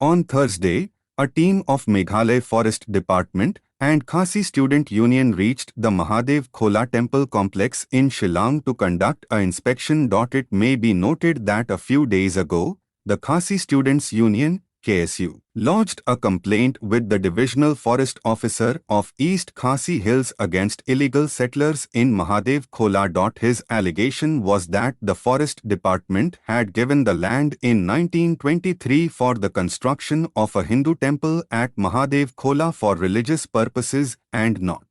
On Thursday, a team of Meghalaya Forest Department and Khasi Student Union reached the Mahadev Khola Temple complex in Shillong to conduct an inspection. It may be noted that a few days ago, the Khasi Students Union KSU lodged a complaint with the Divisional Forest Officer of East Khasi Hills against illegal settlers in Mahadev Khola. His allegation was that the Forest Department had given the land in 1923 for the construction of a Hindu temple at Mahadev Khola for religious purposes and not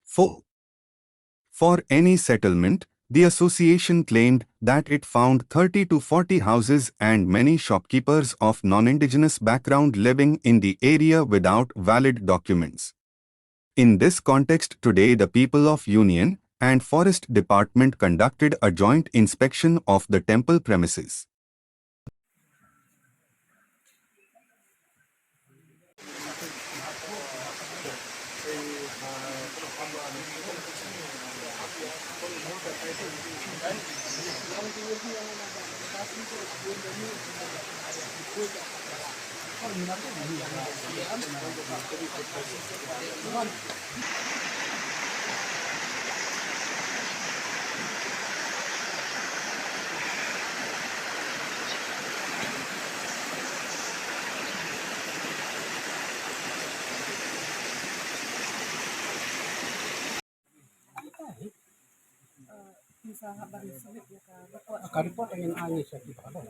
for any settlement. The association claimed that it found 30 to 40 houses and many shopkeepers of non-indigenous background living in the area without valid documents. In this context, today the people of Union and Forest Department conducted a joint inspection of the temple premises. Bisa habari sulit ya ka Karipot ang inaani sa kibalo.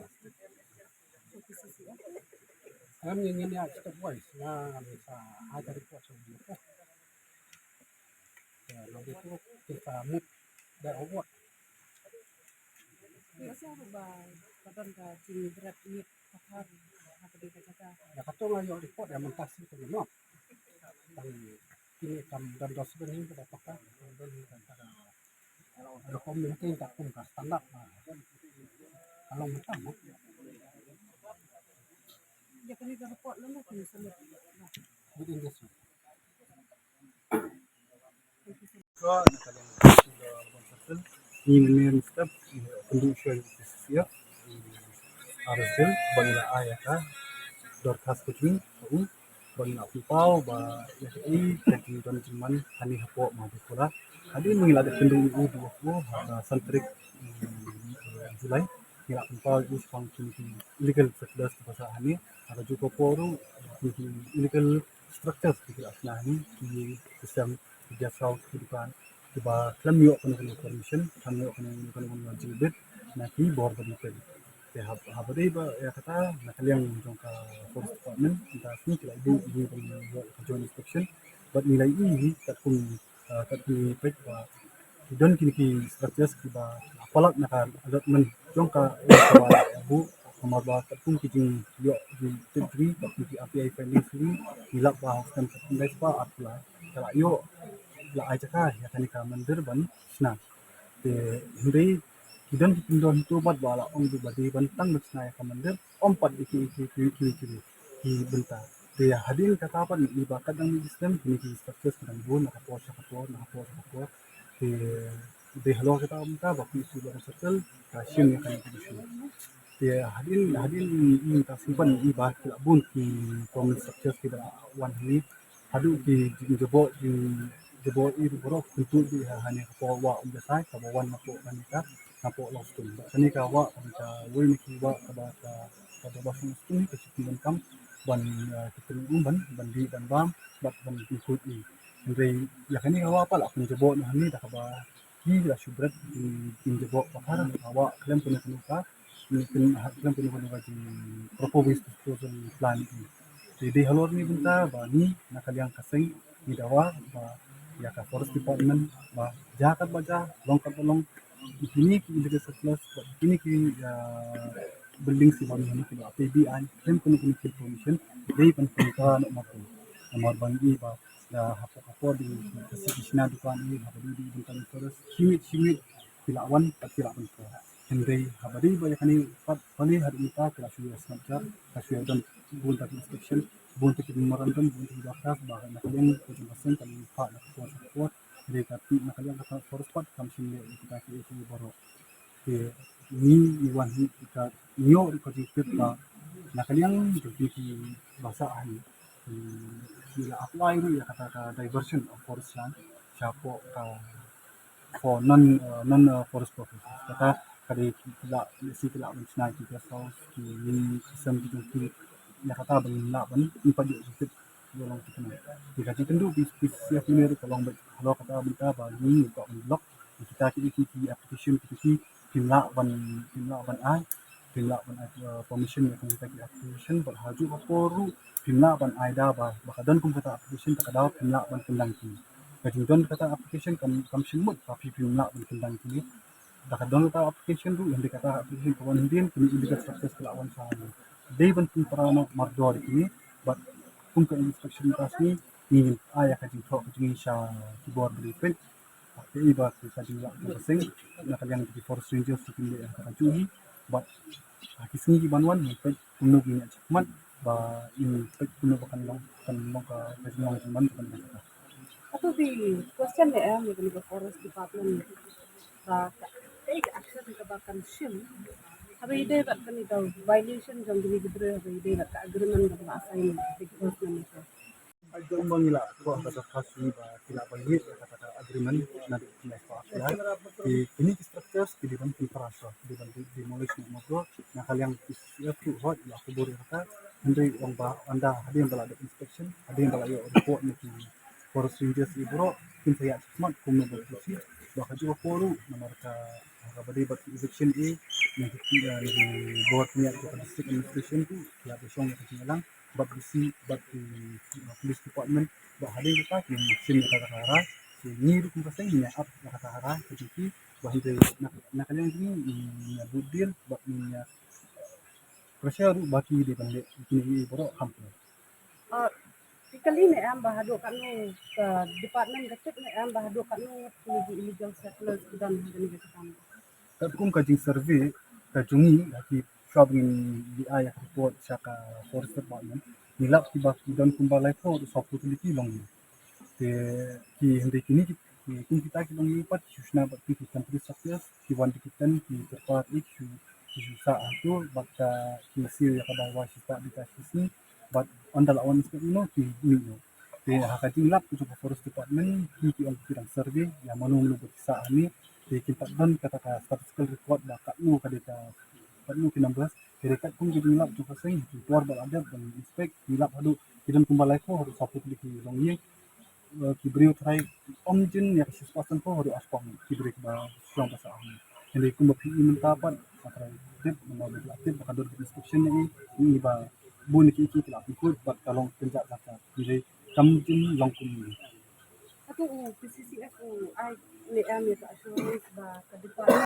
Alam niyo niya step wise na sa ada report sa dito. Ya, lalu itu kita move the award. Biasa ba kapan ka berat ini pakar apa di kata Ya katong ayo report yang mentasi itu no. Tang kini kam dan dos bening pada pakar dan antara dokumen tak pun ka standar. Kalau mutam ya kan di report lang kan sulit. within this week. Ini step condition ya. Arzil bangla ayaka dorkas kucing bangla pipau ba yai jadi don cuman hani hapo ma dikola hadi mengilade pendung u dua santrik Julai kira pipau is function illegal settlers bahasa hani ada juga poru illegal structures kira asnani di sistem jasa kehidupan tiba klaim yo kono permission kan yo kono jilbet nanti board betul ya habari ba ya kata nakaliang jongka forest department kita sini kila di joint inspection but nilai ini tak pun pek ba don kini structures kiba apalak nakal allotment jongka bu kamar ba tak pun kijing yo di degree tak di API finding sini hilap ba hostan pendai pa atla kala yo la aja ka ya kani ka mandir ban sna te hindi Kidan pindon tu mat bala om du badi bantang nusna ya mandir om pat iki ki benta de hadin kata apa ni ba kadang ni sistem ni ki structures kadang bon na po de halo kata om ka ba ki su ba circle ka shin ya kan ki de hadin ni ta simpan ni ba ki bun ki common structures ki da wan ni hadu ki jebo i boro kuntu di hanya ko wa om desai ka wan na po manika napo los tun sani ka wa ka woi ni ki wa ka ba su tun ka sikin kam ban kitin ban di ban bam bat ban ki kut ni ndre ya kani ka wa pala kun jebo na ni da ka ba ki la subrat in jebo pa har wa klem kun ka ni klem kun ka di proposed proposal plan ni de halor ni bunta ba ni nakaliang kaseng ni dawa ba ya ka forest department ba jakat baja long ka long ini illegal settlers ini building si bang ini kilo PBI dan kuno information dari pentingkan maupun nomor bangi ba hapo di kasih dukan ini habari di bintang terus simit tilawan tilawan ko Henry habari ba yakani pali hari kita kelas semacam kasih dan bunta inspection bunta memorandum bunta daftar bahkan nakalian kejelasan kami pak nak support dari tapi nakalian kata forest part kami sini kita baru ni iwan kita nyo ko kita Nah kalian jadi bahasa ahli bila apply ni ya kata diversion of forest land siapa for non forest purposes kata kali tidak si tidak mengenai kita so ni sistem itu ya kata benda ban ipa dia sikit dalam kita ni jika kita tu di siap ni kalau kalau kata kita bagi untuk blok kita kiki application kiki pimla ban ai permission yang kita kiki application berhaju baru pimla ban ai dah bahkan pun kata application tak ada pimla ban kendang kini jadi don kata application kam simut tapi pimla ban kendang kini dah don kata application tu yang dikata application kawan Indian kini indicate sukses kelawan sahaja they ban pun perana mardor kini but pun ke inspection tasni ni ayah kaji thok kaji sha keyboard blueprint tapi iba kaji la pasing na kalian di forest rangers kini yang kaji ni but kisni di banwan ni pe kuno gini achievement ba ini pe kuno bakan long kan long ka kaji long man kan kata Atau di question ni ni ke forest department kay action ni kabakan sim habis ide bat kan itu violation jang gini gidre habis ide bat agreement dengan assign because ni Agak mangila ko kata kasi ba sila bangit kata agreement na di apply ini structures di ban infrastructure di ban demolish mo bro na kaliang ya tu hot ya ko bori kata hindi ang ba anda ada yang bala inspection ada yang bala yo report ni forest rangers ibro tin saya smart kung no bisi baka juga poro na marka kabadi bat eviction ni board niya ko district administration tu ya besong ya kingalang bat bisi bat police department ba hadi kita ki sin kata kara si ni ru ko pasang niya up kata kara jadi bahide na kalian ni ya budil bat niya pressure baki di bande kini boro hampir kali ni am bahado kanu ke department gatik ni am bahado kanu illegal settlers dan gani kita Tapi kajing survey kajungi lagi shopping di ayah report saka forest department nilap tiba dan kumbalai po soft utility long ki hindi kini kung kita long lipat susna bat ki country success ki wan dikitan ki terpat isu sa itu baka ki sir ya kada wa sita di kasisi but andal awan no ki no te hakajing lap tu forest department ki on kirang survey ya manung lu sa ani di kita dan kata statistical report dah kat lu kadita kat lu kinambas kira kat pun jadi lap tu pasang keluar ada dan inspect dilap hadu kidan kumbalai ko harus saput di long ye ki brio try omjin ya sis pasan ko harus aspang ki brio ba strong pasang jadi kum bapi mentapan atrai tip nama tip bakador inspection ni ba bun ki kelap ikut bat kalong penjak kata jadi kamjin long kum Atau PCCF ai ni am ya assurance ba ka department